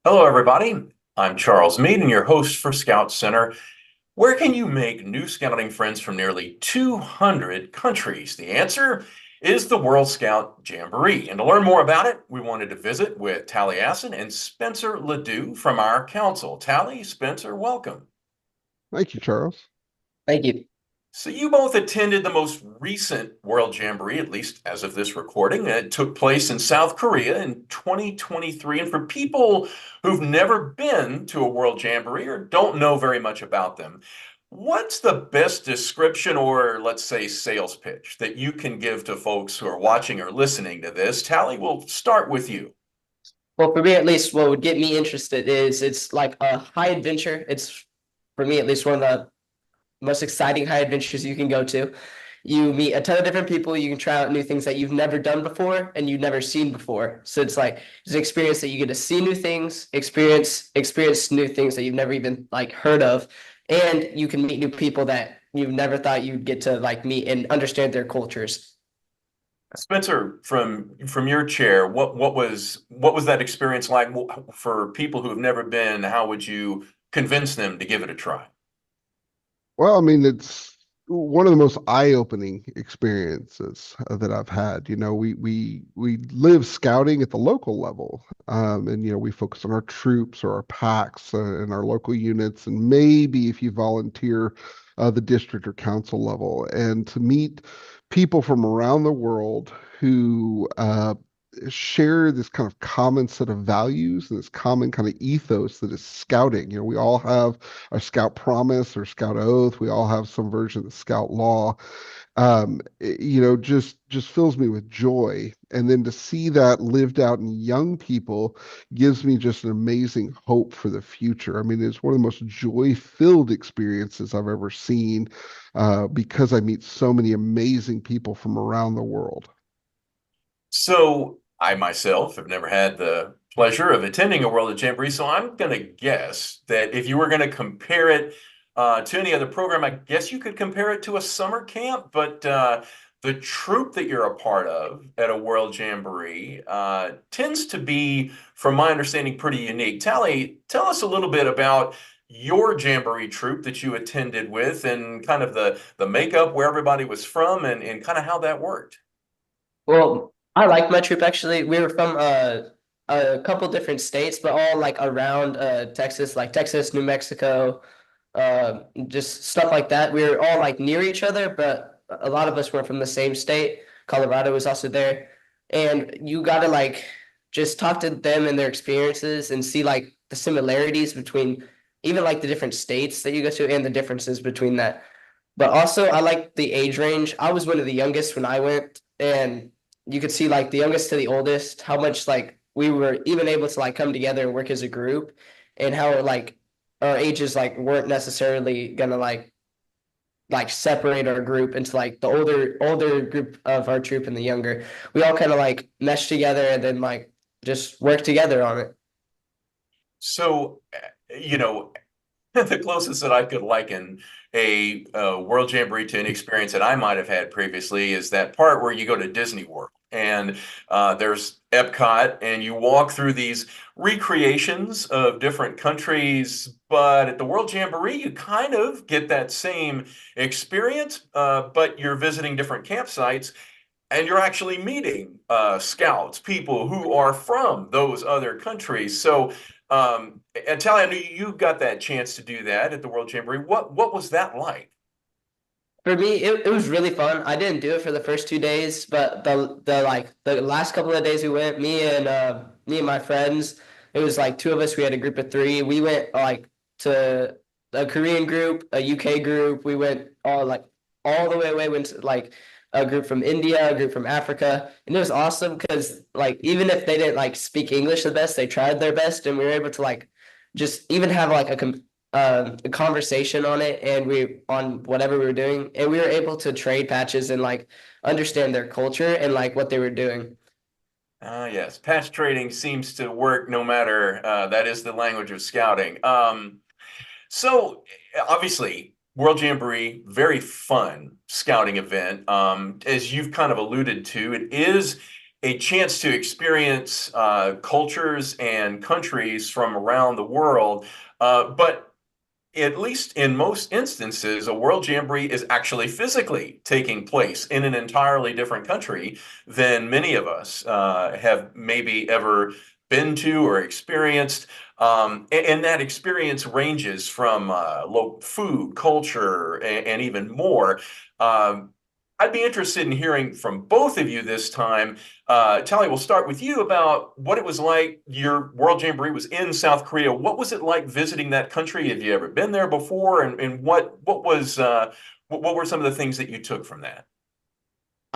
Hello, everybody. I'm Charles Mead and your host for ScoutCenter. Where can you make new scouting friends from nearly 200 countries? The answer is the World Scout Jamboree. And to learn more about it, we wanted to visit with Taliesin and Spencer LeDoux from our council. Tally, Spencer, welcome. Thank you, Charles. Thank you. So you both attended the most recent World Jamboree, at least as of this recording. It took place in South Korea in 2023. And for people who've never been to a World Jamboree or don't know very much about them, what's the best description or, let's say, sales pitch that you can give to folks who are watching or listening to this? Tally, we'll start with you. Well, for me at least, what would get me interested is it's like a high adventure. It's for me at least one of the most exciting high adventures you can go to. You meet a ton of different people. You can try out new things that you've never done before and you've never seen before. So it's an experience that you get to see new things, experience new things that you've never even like heard of, and you can meet new people that you've never thought you'd get to like meet and understand their cultures. Spencer, from your chair, what was that experience like for people who have never been? How would you convince them to give it a try? Well, I mean, it's one of the most eye-opening experiences that I've had. We live scouting at the local level, and we focus on our troops or our packs and our local units, and maybe if you volunteer, the district or council level, and to meet people from around the world who share this kind of common set of values and this common kind of ethos that is scouting. We all have our scout promise or scout oath. We all have some version of the scout law. Just fills me with joy. And then to see that lived out in young people gives me just an amazing hope for the future. I mean, it's one of the most joy-filled experiences I've ever seen because I meet so many amazing people from around the world. So I myself have never had the pleasure of attending a World Jamboree, so I'm going to guess that if you were going to compare it to any other program, I guess you could compare it to a summer camp, but the troop that you're a part of at a World Jamboree tends to be, from my understanding, pretty unique. Tally, tell us a little bit about your Jamboree troop that you attended with and kind of the makeup, where everybody was from, and kind of how that worked. Well, I like my troop actually. We were from a couple different states, but all like around Texas, like Texas, New Mexico, just stuff like that. We were all like near each other, but a lot of us were from the same state. Colorado was also there. And you gotta like just talk to them and their experiences and see like the similarities between even like the different states that you go to and the differences between that. But also, I like the age range. I was one of the youngest when I went, and you could see like the youngest to the oldest, how much like we were even able to like come together and work as a group, and how like our ages like weren't necessarily gonna like separate our group into like the older group of our troop and the younger. We all kind of like meshed together and then like just worked together on it. So, the closest that I could liken a World Jamboree to an experience that I might have had previously is that part where you go to Disney World and there's Epcot and you walk through these recreations of different countries. But at the World Jamboree, you kind of get that same experience, but you're visiting different campsites and you're actually meeting scouts, people who are from those other countries. So, and Tally, I knew you got that chance to do that at the World Jamboree. What was that like? For me, it was really fun. I didn't do it for the first 2 days, but the last couple of days we went, me and my friends, it was like two of us. We had a group of three. We went like to a Korean group, a UK group. We went all the way away. Went to like a group from India, a group from Africa, and it was awesome because like even if they didn't like speak English the best, they tried their best, and we were able to like just even have like a conversation on it and we on whatever we were doing and we were able to trade patches and like understand their culture and like what they were doing. Ah, yes, patch trading seems to work no matter, that is the language of scouting. So obviously, World Jamboree, very fun scouting event. As you've kind of alluded to, it is a chance to experience cultures and countries from around the world. But at least in most instances, a World Jamboree is actually physically taking place in an entirely different country than many of us have maybe ever been to or experienced. And that experience ranges from food, culture, and even more. Um, I'd be interested in hearing from both of you this time. Talie, we'll start with you about what it was like. Your World Jamboree was in South Korea. What was it like visiting that country? Have you ever been there before? And what were some of the things that you took from that?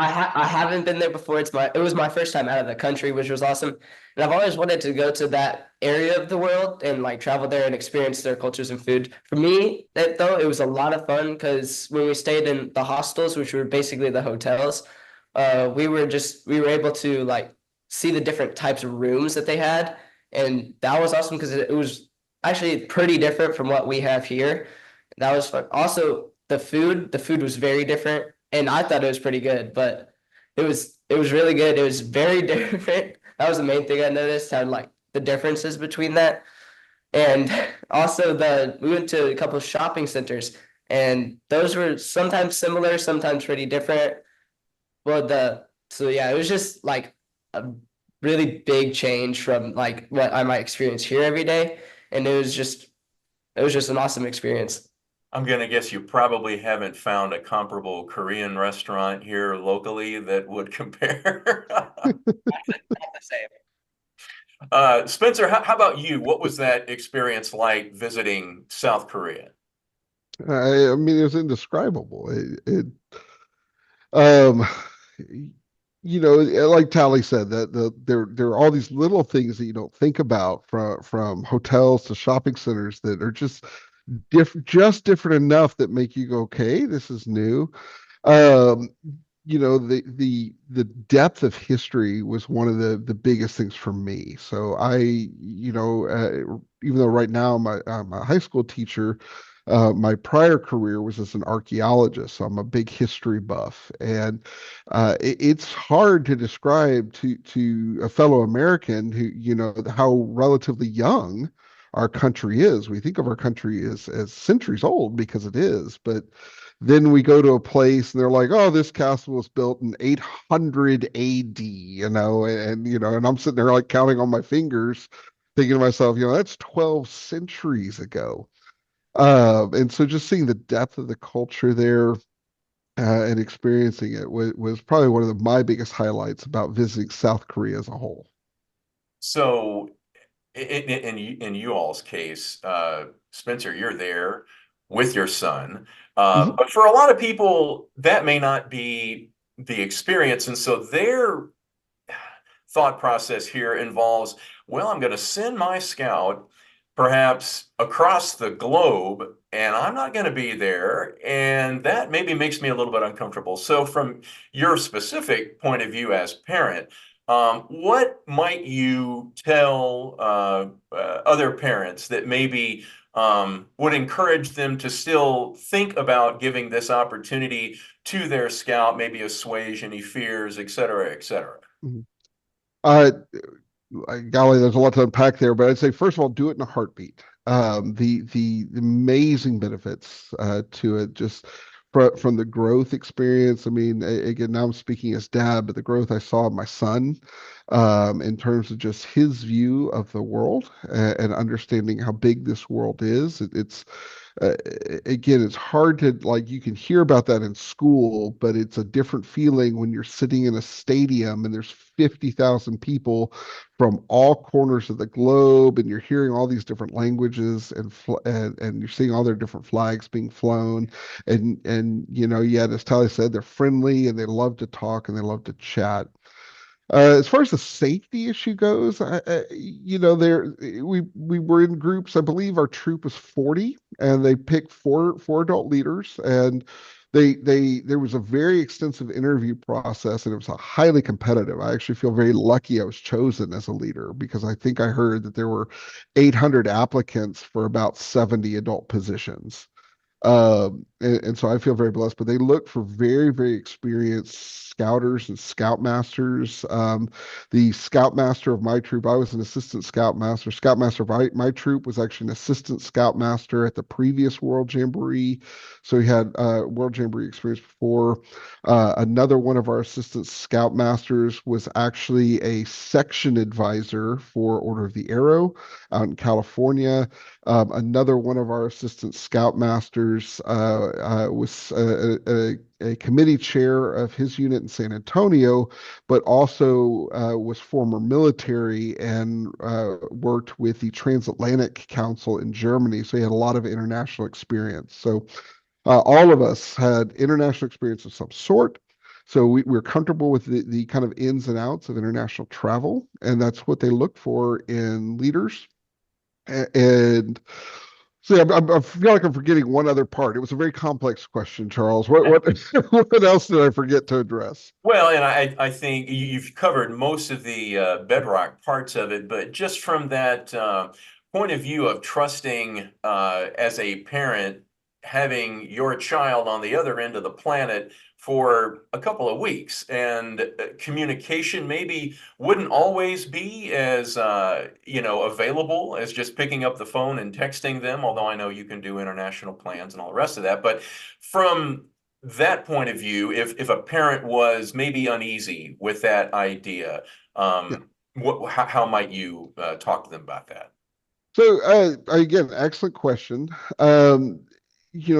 I haven't been there before. It was my first time out of the country, which was awesome. And I've always wanted to go to that area of the world and like travel there and experience their cultures and food. For me, though, it was a lot of fun because when we stayed in the hostels, which were basically the hotels, we were able to like see the different types of rooms that they had, and that was awesome because it was actually pretty different from what we have here. That was fun. Also, the food was very different, and I thought it was pretty good, but it was really good. It was very different. That was the main thing I noticed, how like the differences between that. And also we went to a couple of shopping centers, and those were sometimes similar, sometimes pretty different. Well, so yeah, it was just like a really big change from like what I might experience here every day. And it was just an awesome experience. I'm going to guess you probably haven't found a comparable Korean restaurant here locally that would compare. Not the same. Spencer, how about you? What was that experience like visiting South Korea? I mean, it was indescribable. Um, like Tally said, that there are all these little things that you don't think about, from hotels to shopping centers, that are just different enough that make you go, okay, this is new. Um, the depth of history was one of the biggest things for me. So even though right now I'm a high school teacher, my prior career was as an archaeologist, so I'm a big history buff, and it's hard to describe to a fellow American who, how relatively young our country is. We think of our country as centuries old, because it is, but then we go to a place and they're like, oh, this castle was built in 800 AD, and I'm sitting there like counting on my fingers, thinking to myself, that's 12 centuries ago. And so just seeing the depth of the culture there, and experiencing it was probably one of my biggest highlights about visiting South Korea as a whole. So, in you all's case, Spencer, you're there with your son. Mhm. But for a lot of people, that may not be the experience. And so their thought process here involves, well, I'm going to send my scout perhaps across the globe, and I'm not going to be there. And that maybe makes me a little bit uncomfortable. So, from your specific point of view as parent, what might you tell other parents that maybe would encourage them to still think about giving this opportunity to their scout, maybe assuage any fears, et cetera, et cetera? Mhm. Uh, Golly, there's a lot to unpack there, but I'd say first of all, do it in a heartbeat. The amazing benefits to it, just from the growth experience. I mean, again, now I'm speaking as dad, but the growth I saw in my son, in terms of just his view of the world, and understanding how big this world is. Uh, Again, it's hard to, like, you can hear about that in school, but it's a different feeling when you're sitting in a stadium and there's 50,000 people from all corners of the globe, and you're hearing all these different languages, and you're seeing all their different flags being flown, and yet, as Tyler said, they're friendly and they love to talk and they love to chat. As far as the safety issue goes, there we were in groups. I believe our troop was 40, and they picked four adult leaders, and there was a very extensive interview process, and it was a highly competitive. I actually feel very lucky I was chosen as a leader, because I think I heard that there were 800 applicants for about 70 adult positions. And so I feel very blessed, but they look for very, very experienced scouters and scoutmasters. The scoutmaster of my troop, I was an assistant scoutmaster. Scoutmaster of my troop was actually an assistant scoutmaster at the previous World Jamboree. So he had World Jamboree experience before. Another one of our assistant scoutmasters was actually a section advisor for Order of the Arrow out in California. Another one of our assistant scoutmasters was a committee chair of his unit in San Antonio, but also was former military and worked with the Transatlantic Council in Germany. So he had a lot of international experience. So all of us had international experience of some sort. So we're comfortable with the kind of ins and outs of international travel, and that's what they look for in leaders. And so yeah, I feel like I'm forgetting one other part. It was a very complex question, Charles. What what else did I forget to address? Well, and I think you've covered most of the bedrock parts of it, but just from that point of view of trusting as a parent, having your child on the other end of the planet for a couple of weeks, and communication maybe wouldn't always be as available as just picking up the phone and texting them, although I know you can do international plans and all the rest of that. But from that point of view, if a parent was maybe uneasy with that idea, Yeah. how might you talk to them about that? So again, excellent question.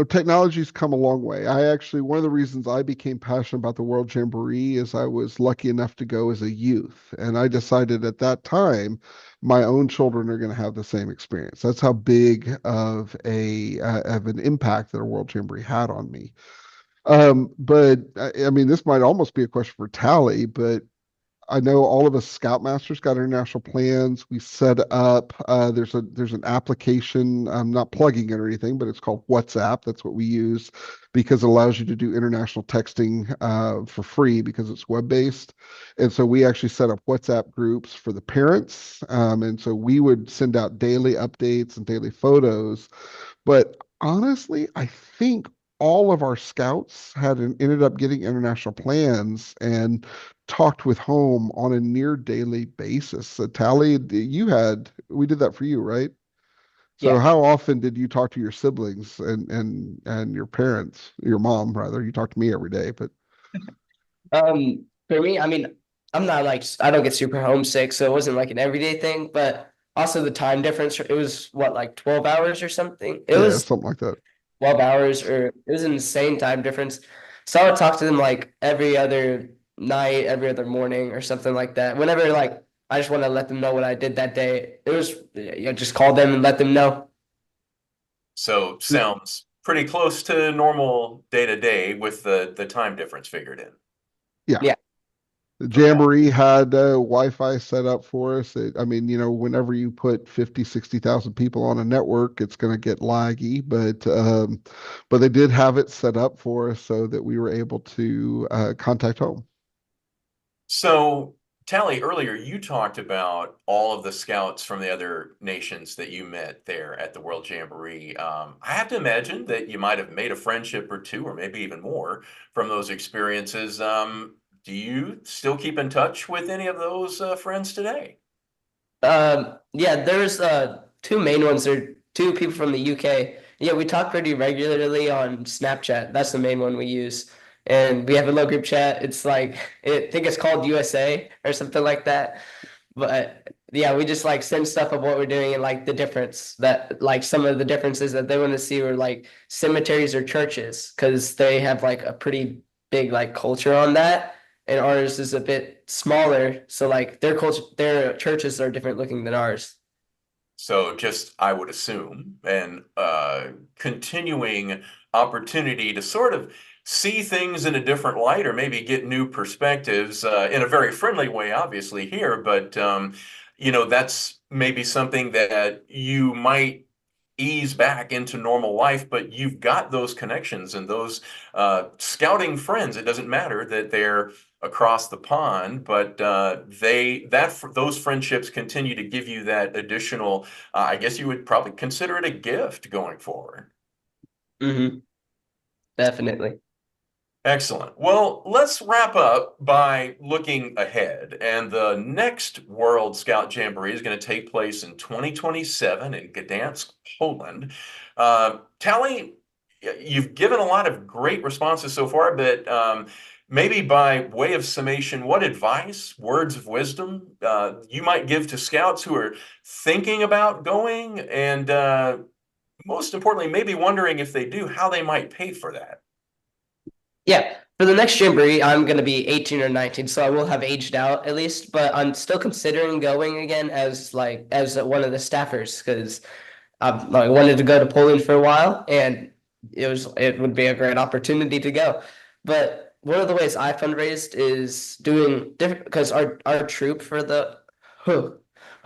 Technology's come a long way. One of the reasons I became passionate about the World Jamboree is I was lucky enough to go as a youth, and I decided at that time my own children are going to have the same experience. That's how big of an impact that a World Jamboree had on me. But I mean, this might almost be a question for Tally, but I know all of us Scoutmasters got international plans. We set up. There's an application. I'm not plugging it or anything, but it's called WhatsApp. That's what we use because it allows you to do international texting for free because it's web based. And so we actually set up WhatsApp groups for the parents. And so we would send out daily updates and daily photos. But honestly, I think all of our scouts ended up getting international plans and talked with home on a near daily basis. So Tally, we did that for you, right? So Yeah. how often did you talk to your siblings and your parents, your mom rather? You talk to me every day, but For me, I mean, I'm not like I don't get super homesick, so it wasn't like an everyday thing. But also the time difference, it was what, like 12 hours or something. It yeah, was something like that. 12 hours, or it was an insane time difference. So I would talk to them like every other night, every other morning, or something like that. Whenever like I just want to let them know what I did that day. It was, just call them and let them know. So sounds pretty close to normal day to day with the time difference figured in. Yeah. Yeah. The Okay. Jamboree had Wi-Fi set up for us. I mean, whenever you put 50, 60,000 people on a network, it's going to get laggy, but they did have it set up for us so that we were able to contact home. So, Tally, earlier you talked about all of the scouts from the other nations that you met there at the World Jamboree. I have to imagine that you might have made a friendship or two, or maybe even more from those experiences. Do you still keep in touch with any of those friends today? Yeah, there's two main ones. There are two people from the UK. Yeah, we talk pretty regularly on Snapchat. That's the main one we use. And we have a little group chat. It's like I think it's called USA or something like that. But yeah, we just like send stuff of what we're doing and like the difference that like some of the differences that they want to see were like cemeteries or churches because they have like a pretty big like culture on that, and ours is a bit smaller. So like their culture, their churches are different looking than ours. So just, I would assume, and continuing opportunity to sort of see things in a different light or maybe get new perspectives in a very friendly way, obviously here, but that's maybe something that you might ease back into normal life, but you've got those connections and those scouting friends. It doesn't matter that they're across the pond, but those friendships continue to give you that additional. I guess you would probably consider it a gift going forward. Hmm. Definitely. Excellent. Well, let's wrap up by looking ahead. And the next World Scout Jamboree is going to take place in 2027 in Gdansk, Poland. Tally, you've given a lot of great responses so far, but maybe by way of summation, what advice, words of wisdom you might give to scouts who are thinking about going and most importantly, maybe wondering if they do, how they might pay for that? Yeah, for the next Jamboree, I'm going to be 18 or 19, so I will have aged out at least, but I'm still considering going again as one of the staffers because I've like wanted to go to Poland for a while, and it would be a great opportunity to go. But one of the ways I fundraised is doing different because our troop for the huh,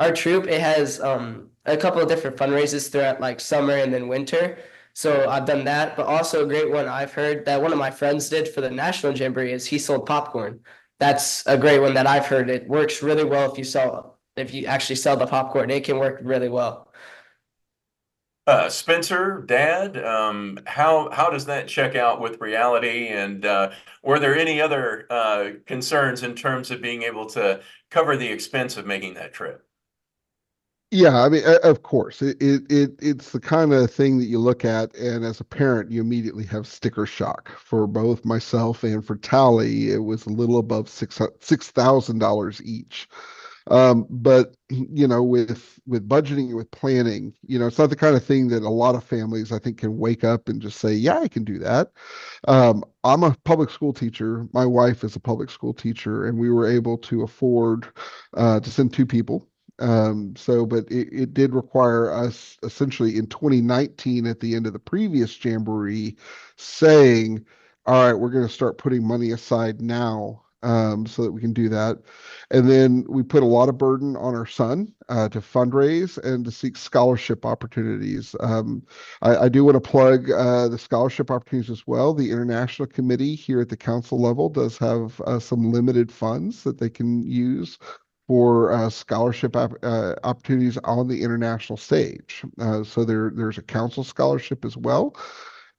our troop it has a couple of different fundraisers throughout like summer and then winter. So I've done that, but also a great one I've heard that one of my friends did for the national jamboree is he sold popcorn. That's a great one that I've heard. It works really well if you actually sell the popcorn. It can work really well. Spencer, Dad, how does that check out with reality? And were there any other concerns in terms of being able to cover the expense of making that trip? Yeah, I mean, of course, it's the kind of thing that you look at, and as a parent, you immediately have sticker shock. For both myself and for Tally, it was a little above $6,000 each. But with budgeting and with planning, it's not the kind of thing that a lot of families I think can wake up and just say, yeah, I can do that. I'm a public school teacher. My wife is a public school teacher, and we were able to afford to send two people. But it did require us essentially in 2019 at the end of the previous Jamboree saying, all right, we're going to start putting money aside now so that we can do that. And then we put a lot of burden on our son to fundraise and to seek scholarship opportunities. I do want to plug the scholarship opportunities as well. The International Committee here at the council level does have some limited funds that they can use for scholarship opportunities on the international stage. So there's a council scholarship as well.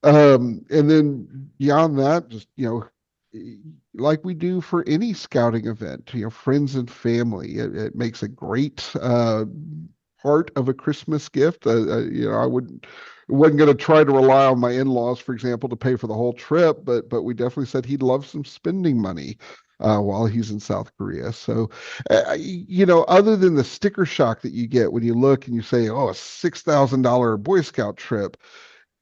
And then beyond that, just, like we do for any scouting event, friends and family, it makes a great part of a Christmas gift. I wasn't going to try to rely on my in-laws, for example, to pay for the whole trip, but we definitely said he'd love some spending money while he's in South Korea. So, other than the sticker shock that you get when you look and you say, "Oh, a $6,000 Boy Scout trip,"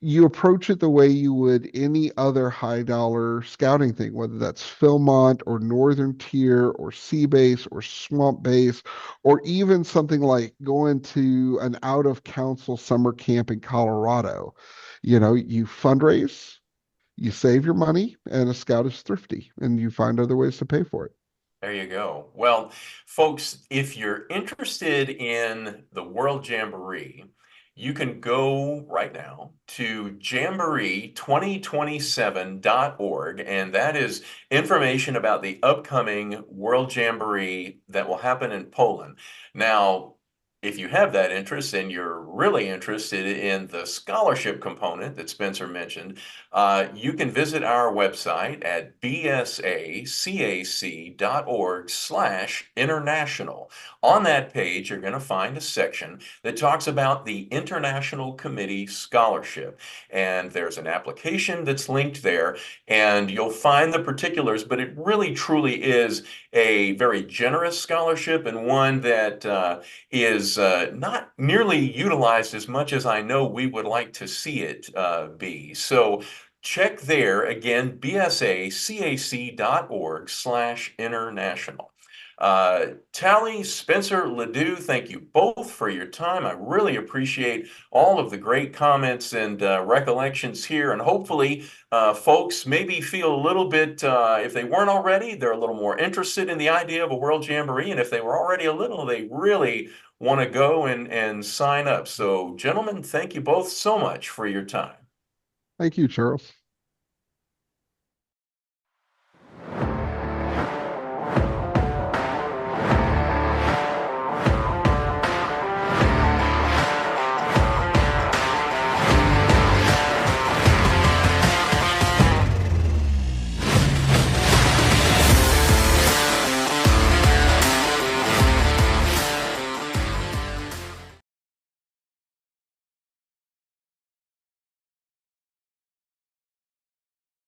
you approach it the way you would any other high dollar scouting thing, whether that's Philmont or Northern Tier or Sea Base or Swamp Base, or even something like going to an out of council summer camp in Colorado. You fundraise, you save your money, and a scout is thrifty and you find other ways to pay for it. There you go. Well, folks, if you're interested in the World Jamboree, you can go right now to jamboree2027.org, and that is information about the upcoming World Jamboree that will happen in Poland. Now, if you have that interest and you're really interested in the scholarship component that Spencer mentioned, you can visit our website at bsacac.org/international. On that page, you're going to find a section that talks about the International Committee Scholarship. And there's an application that's linked there, and you'll find the particulars, but it really truly is a very generous scholarship and one that is not nearly utilized as much as I know we would like to see it be. So check there again, bsacac.org/international. Tally, Spencer, LeDoux, thank you both for your time. I really appreciate all of the great comments and recollections here. And hopefully, folks maybe feel a little bit, if they weren't already, they're a little more interested in the idea of a World Jamboree. And if they were already a little, they really want to go and sign up. So, gentlemen, thank you both so much for your time. Thank you, Charles.